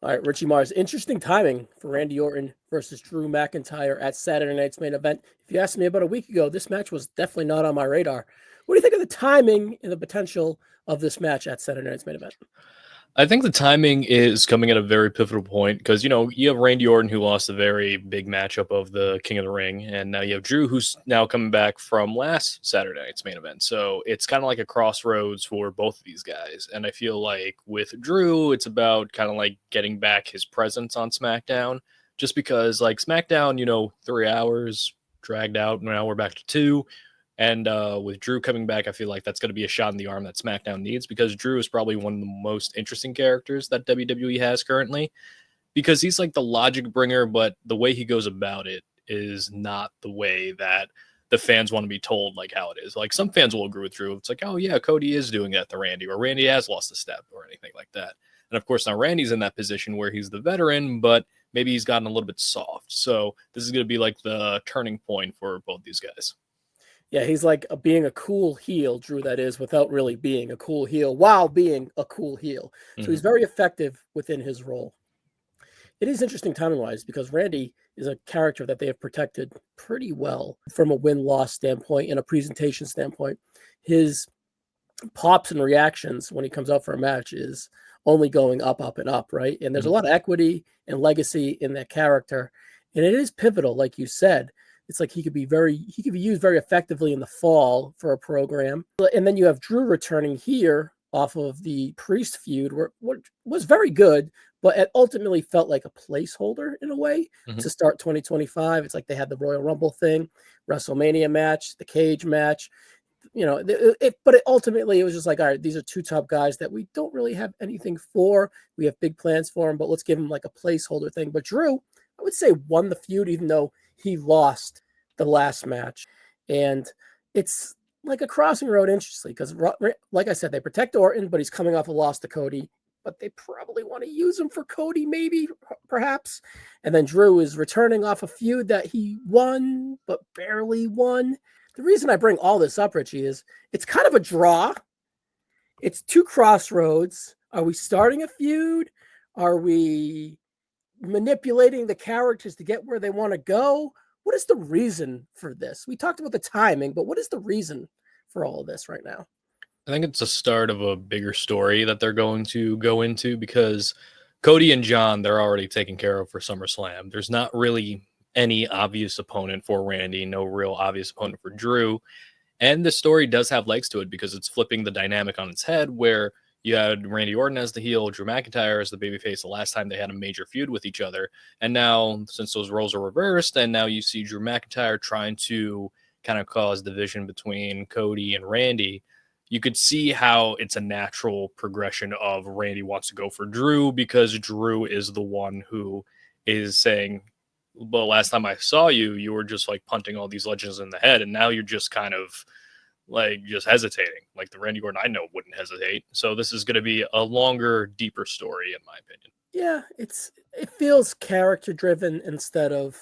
All right, Richie Mars. Interesting timing for Randy Orton versus Drew McIntyre at Saturday night's main event. If you asked me about a week ago, this match was definitely not on my radar. What do you think of the timing and the potential of this match at Saturday night's main event? I think the timing is coming at a very pivotal point because, you have Randy Orton who lost a very big matchup of the King of the Ring, and now you have Drew who's now coming back from last Saturday night's main event. So it's kind of like a crossroads for both of these guys. And I feel like with Drew, it's about kind of like getting back his presence on SmackDown, just because, like, SmackDown, 3 hours dragged out, now we're back to two. And with Drew coming back, I feel like that's going to be a shot in the arm that SmackDown needs because Drew is probably one of the most interesting characters that WWE has currently because he's like the logic bringer, but the way he goes about it is not the way that the fans want to be told like how it is. Like some fans will agree with Drew. It's like, oh yeah, Cody is doing that to Randy, or Randy has lost a step or anything like that. And of course, now Randy's in that position where he's the veteran, but maybe he's gotten a little bit soft. So this is going to be like the turning point for both these guys. Yeah, he's like being a cool heel, Drew, that is, without really being a cool heel while being a cool heel. So he's Mm-hmm. very effective within his role. It is interesting timing wise because Randy is a character that they have protected pretty well from a win loss standpoint and a presentation standpoint. His pops and reactions when he comes out for a match is only going up, up, and up, right? And there's a Mm-hmm. lot of equity and legacy in that character. And it is pivotal, like you said. It's like he could be used very effectively in the fall for a program. And then you have Drew returning here off of the Priest feud, where what was very good, but it ultimately felt like a placeholder in a way Mm-hmm. to start 2025. It's like they had the Royal Rumble thing, WrestleMania match, the cage match, but ultimately it was just like, all right, these are two top guys that we don't really have anything for. We have big plans for them, but let's give them like a placeholder thing. But Drew, I would say, won the feud, even though he lost the last match. And it's like a crossing road, interestingly, because like I said, they protect Orton, but he's coming off a loss to Cody. But they probably want to use him for Cody, maybe, perhaps. And then Drew is returning off a feud that he won, but barely won. The reason I bring all this up, Richie, is it's kind of a draw. It's two crossroads. Are we starting a feud? Are we manipulating the characters to get where they want to go? What is the reason for this? We talked about the timing, but what is the reason for all of this right now? I think it's the start of a bigger story that they're going to go into because Cody and John, they're already taken care of for SummerSlam. There's not really any obvious opponent for Randy, no real obvious opponent for Drew. And the story does have legs to it because it's flipping the dynamic on its head where you had Randy Orton as the heel, Drew McIntyre as the babyface the last time they had a major feud with each other. And now, since those roles are reversed, and now you see Drew McIntyre trying to kind of cause division between Cody and Randy, you could see how it's a natural progression of Randy wants to go for Drew because Drew is the one who is saying, well, last time I saw you, you were just like punting all these legends in the head, and now you're just kind of like just hesitating. Like the Randy Orton I know wouldn't hesitate. So this is going to be a longer, deeper story, in my opinion. Yeah, it feels character driven instead of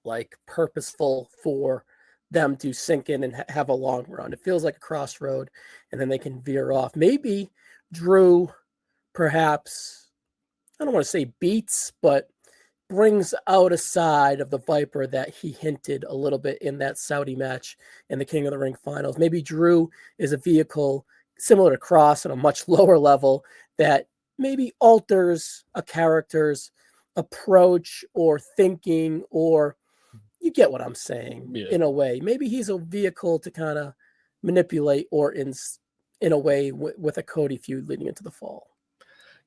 like purposeful for them to sink in and have a long run. It feels like a crossroad, and then they can veer off. Maybe Drew, perhaps, I don't want to say beats, but brings out a side of the Viper that he hinted a little bit in that Saudi match in the King of the Ring finals. Maybe Drew is a vehicle similar to Cross on a much lower level that maybe alters a character's approach or thinking, or you get what I'm saying Yeah. in a way. Maybe he's a vehicle to kind of manipulate Orton's in a way with a Cody feud leading into the fall.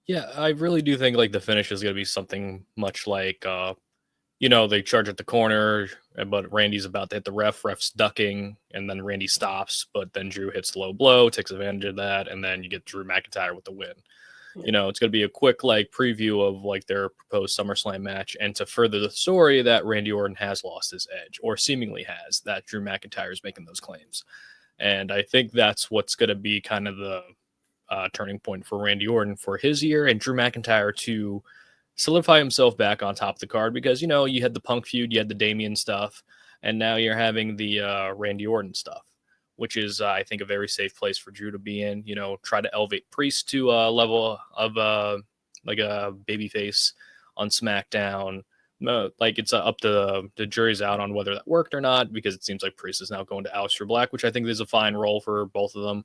Yeah, I really do think like the finish is going to be something much like they charge at the corner, but Randy's about to hit the ref's ducking, and then Randy stops, but then Drew hits the low blow, takes advantage of that, and then you get Drew McIntyre with the win. Yeah. It's going to be a quick like preview of like their proposed SummerSlam match, and to further the story that Randy Orton has lost his edge, or seemingly has, that Drew McIntyre is making those claims. And I think that's what's going to be kind of the turning point for Randy Orton for his year, and Drew McIntyre to solidify himself back on top of the card because you had the Punk feud, you had the Damian stuff, and now you're having the Randy Orton stuff, which is I think a very safe place for Drew to be in. Try to elevate Priest to a level of like a babyface on SmackDown. Like it's up to the jury's out on whether that worked or not, because it seems like Priest is now going to Aleister Black, which I think is a fine role for both of them.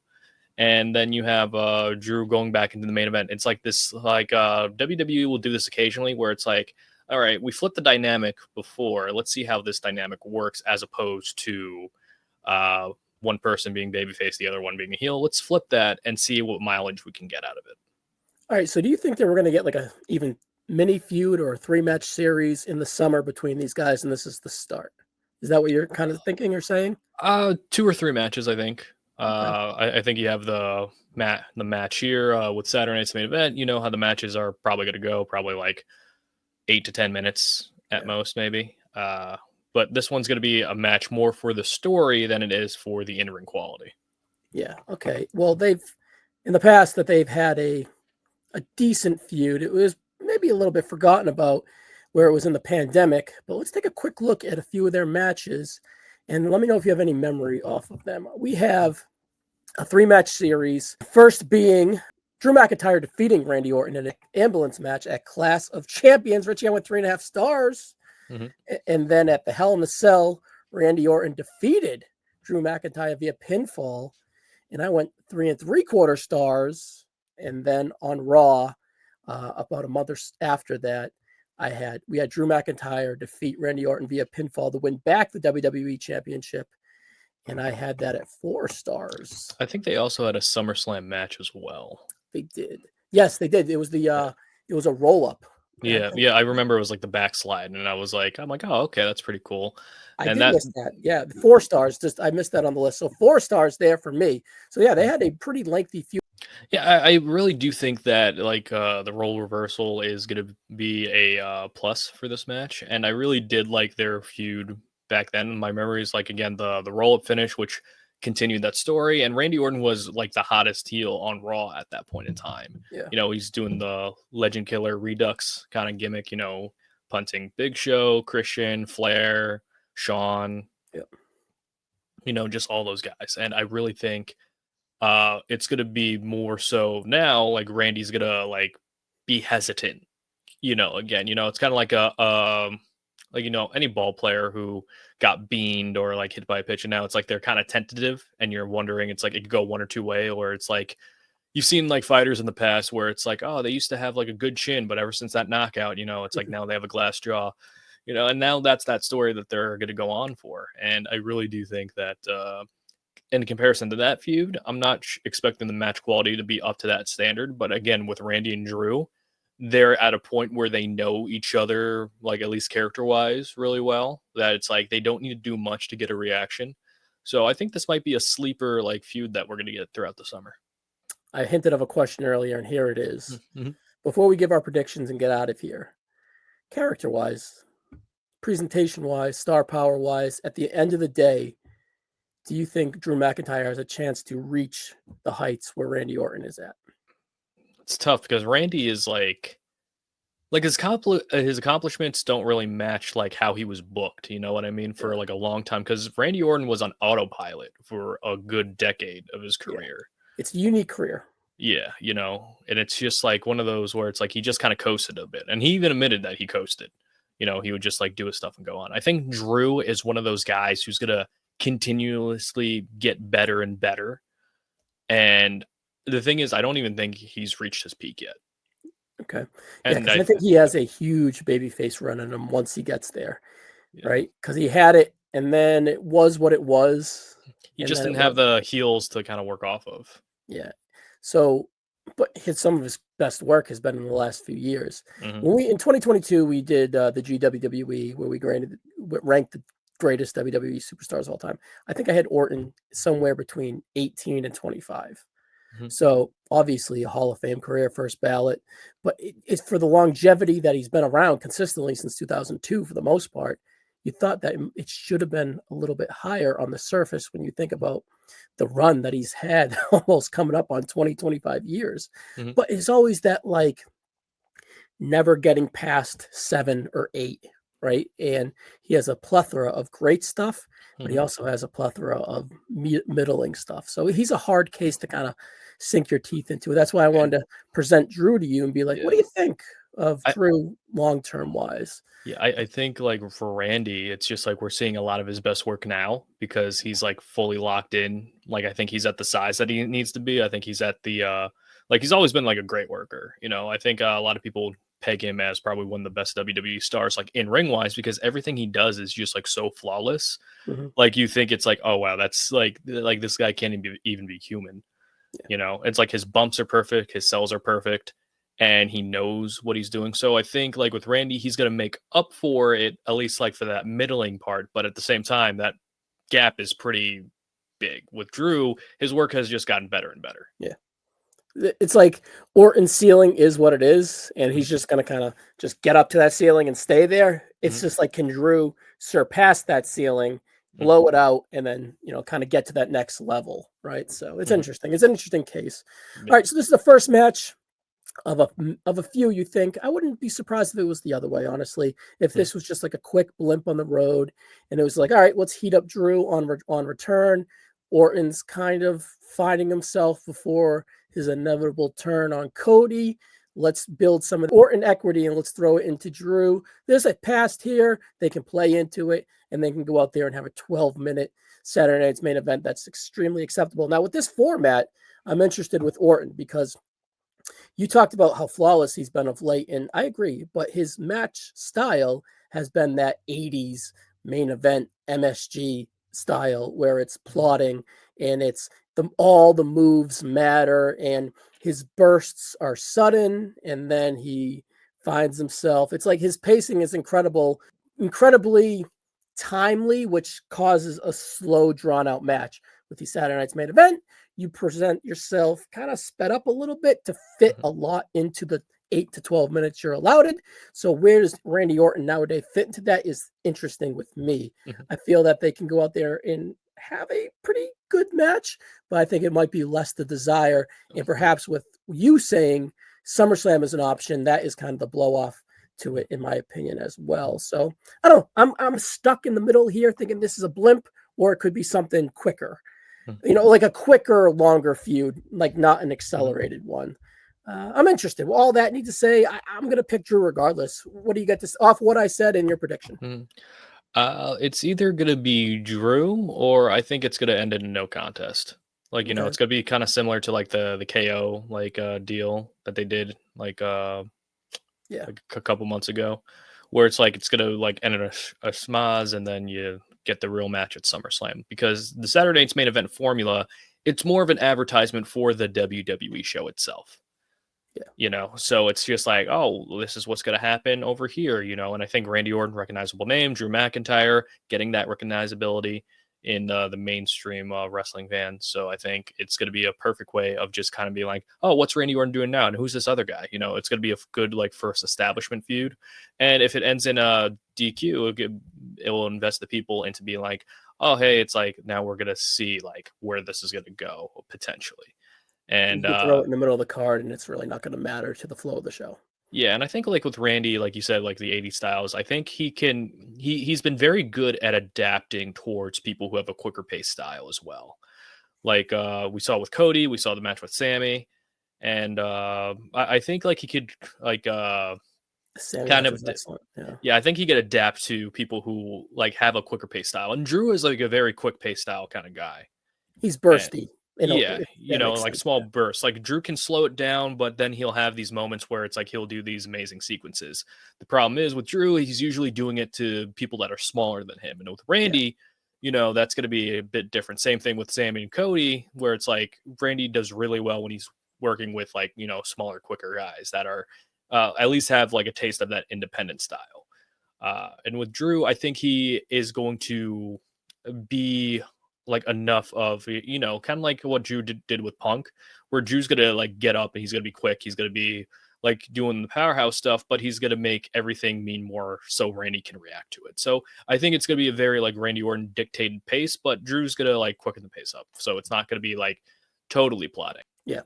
And then you have Drew going back into the main event. It's like this, like WWE will do this occasionally, where it's like, all right, we flipped the dynamic before. Let's see how this dynamic works, as opposed to one person being babyface, the other one being a heel. Let's flip that and see what mileage we can get out of it. All right. So do you think that we're going to get like a even mini feud or a 3-match series in the summer between these guys, and this is the start? Is that what you're kind of thinking or saying? 2 or 3 matches, I think. Okay. I think you have the match here with Saturday night's main event. You know how the matches are probably going to go, probably like 8 to 10 minutes at most, maybe. But this one's going to be a match more for the story than it is for the in-ring quality. Yeah. Okay. Well, they've in the past that they've had a decent feud. It was maybe a little bit forgotten about where it was in the pandemic, but let's take a quick look at a few of their matches and let me know if you have any memory off of them. We have a 3-match series, first being Drew McIntyre defeating Randy Orton in an ambulance match at Clash of Champions. Richie, I went 3.5 stars. Mm-hmm. And then at the Hell in a Cell, Randy Orton defeated Drew McIntyre via pinfall, and I went 3 3/4 stars. And then on Raw, about a month after that, we had Drew McIntyre defeat Randy Orton via pinfall to win back the WWE Championship, and I had that at 4 stars. I think they also had a SummerSlam match as well. They did. Yes, they did. It was it was a roll up. Yeah, I remember it was like the backslide, and I'm like, oh, okay, that's pretty cool. I miss that. Yeah, 4 stars. I missed that on the list. So 4 stars there for me. So yeah, they had a pretty lengthy feud. Yeah, I really do think that like the role reversal is going to be a plus for this match, and I really did like their feud back then. My memory is like, again, the roll up finish, which continued that story, and Randy Orton was like the hottest heel on Raw at that point in time. Yeah. You know, he's doing the Legend Killer Redux kind of gimmick, you know, punting Big Show, Christian, Flair, Shawn, you know, just all those guys. And I really think it's going to be more so now, like Randy's going to like be hesitant, you know, again, you know, it's kind of like like, you know, any ball player who got beaned or like hit by a pitch, and now it's like they're kind of tentative and you're wondering, it's like it could go one or two way, or it's like you've seen like fighters in the past where it's like, oh, they used to have like a good chin, but ever since that knockout, you know, it's like now they have a glass jaw, you know, and now that's that story that they're going to go on for. And I really do think that in comparison to that feud, I'm not expecting the match quality to be up to that standard. But again, with Randy and Drew, they're at a point where they know each other, like at least character wise, really well, that it's like they don't need to do much to get a reaction. So I think this might be a sleeper like feud that we're going to get throughout the summer. I hinted of a question earlier, and here it is. Mm-hmm. Before we give our predictions and get out of here, character wise, presentation wise, star power wise, at the end of the day, do you think Drew McIntyre has a chance to reach the heights where Randy Orton is at? It's tough because Randy is like his accomplishments don't really match like how he was booked. You know what I mean? For like a long time, because Randy Orton was on autopilot for a good decade of his career. It's a unique career. Yeah, you know, and it's just like one of those where it's like he just kind of coasted a bit, and he even admitted that he coasted. You know, he would just like do his stuff and go on. I think Drew is one of those guys who's gonna continuously get better and better. And the thing is, I don't even think he's reached his peak yet. Okay. And I think he has a huge babyface run in him once he gets there, right? Because he had it, and then it was what it was. He just didn't have the heels to kind of work off of. Yeah. So, but some of his best work has been in the last few years. Mm-hmm. When in 2022, we did the GWWE, where we ranked the greatest WWE superstars of all time. I think I had Orton somewhere between 18 and 25. Mm-hmm. So obviously a Hall of Fame career, first ballot, but it's for the longevity that he's been around consistently since 2002 for the most part. You thought that it should have been a little bit higher on the surface when you think about the run that he's had almost coming up on 20, 25 years. Mm-hmm. But it's always that like never getting past 7 or 8. right? And he has a plethora of great stuff, but he Mhm. also has a plethora of middling stuff. So he's a hard case to kind of sink your teeth into. That's why I And wanted to present Drew to you and be like, what do yeah. you think of I Drew long term wise? Yeah, I think like for Randy, it's just like we're seeing a lot of his best work now because he's like fully locked in. Like I think he's at the size that he needs to be. I think he's at the like he's always been like a great worker. I think a lot of people peg him as probably one of the best WWE stars like in ring wise because everything he does is just like so flawless. Mhm. Like you think it's like, oh wow, that's like this guy can't even be human. It's like his bumps are perfect, his cells are perfect, and he knows what he's doing. So I think like with Randy, he's going to make up for it, at least like for that middling part. But at the same time, that gap is pretty big. With Drew, his work has just gotten better and better. Yeah. It's like Orton's ceiling is what it is, and Mhm, he's just going to kind of just get up to that ceiling and stay there. It's mhm, just like, can Drew surpass that ceiling, mhm, blow it out, and then, kind of get to that next level, right? So it's mhm. interesting. It's an interesting case. All Yeah. right, so this is the first match of a few. You think I wouldn't be surprised if it was the other way, honestly. If Mhm, this was just like a quick blimp on the road, and it was like, all right, let's heat up Drew on return. Orton's kind of finding himself before his inevitable turn on Cody. Let's build some of the Orton equity and let's throw it into Drew. There's a past here. They can play into it and they can go out there and have a 12-minute Saturday night's main event that's extremely acceptable. Now, with this format, I'm interested with Orton because you talked about how flawless he's been of late, and I agree, but his match style has been that 80s main event MSG style where it's mhm, plotting and it's all the moves matter and his bursts are sudden and then he finds himself. It's like his pacing is incredibly timely, which causes a slow, drawn out match. With the Saturday night's main event, you present yourself kind of sped up a little bit to fit mhm, a lot into the 8 to 12 minutes you're allowed it. So where does Randy Orton nowadays fit into that is interesting with me. mhm. I feel that they can go out there and have a pretty good match, but I think it might be less the desire. And perhaps with you saying SummerSlam is an option, that is kind of the blow off to it, in my opinion, as well. So I don't know. I'm stuck in the middle here thinking this is a blimp or it could be something quicker, Mhm, like a quicker, longer feud, like not an mhm, accelerated one. I'm interested. Well, all that need to say, I'm going to pick Drew regardless. What do you get off what I said in your prediction? mhm. It's either gonna be Drew or I think it's gonna end in a no contest. Like, Okay. it's gonna be kind of similar to like the KO deal that they did Yeah. like a couple months ago, where it's like it's gonna like end in a schmaz and then you get the real match at SummerSlam because the Saturday night's main event formula, it's more of an advertisement for the WWE show itself. Yeah. So it's just like, oh, this is what's going to happen over here. And I think Randy Orton, recognizable name, Drew McIntyre, getting that recognizability in the mainstream wrestling fans. So I think it's going to be a perfect way of just kind of being like, oh, what's Randy Orton doing now, and who's this other guy? It's going to be a good like first establishment feud, and if it ends in a DQ, it will invest the people into being like, oh, hey, it's like now we're going to see like where this is going to go potentially. You And could throw it in the middle of the card and it's really not going to matter to the flow of the show. Yeah, and I think like with Randy, like you said, like the 80 styles, I think he's been very good at adapting towards people who have a quicker pace style as well. Like we saw with Cody, we saw the match with Sammy, and I think like he could like The Sammy kind match of was excellent. Yeah. yeah, I think he could adapt to people who like have a quicker pace style. And Drew is like a very quick pace style kind of guy. He's And bursty. yeah, If that makes like sense. small Yeah. bursts. Like Drew can slow it down, but then he'll have these moments where it's like he'll do these amazing sequences. The problem is with Drew, he's usually doing it to people that are smaller than him. And with Yeah. Randy, that's going to be a bit different. Same thing with Sammy and Cody, where it's like Randy does really well when he's working with like, smaller, quicker guys that are at least have like a taste of that independent style. And with Drew, I think he is going to be like enough of kind of like what Drew did with Punk, where Drew's gonna like get up and he's gonna be quick, he's gonna be like doing the powerhouse stuff, but he's gonna make everything mean more so Randy can react to it. So I think it's gonna be a very like Randy Orton dictated pace, but Drew's gonna like quicken the pace up, so it's not gonna be like totally plotting. Yeah.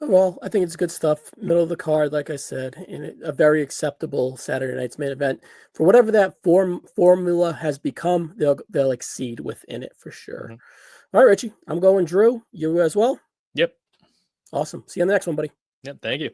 Well, I think it's good stuff. Middle of the card, like I said, and a very acceptable Saturday night's main event for whatever that formula has become. They'll exceed within it for sure. Hmm. All right, Richie, I'm going Drew. You as well. Yep. Awesome. See you on the next one, buddy. Yep. Thank you.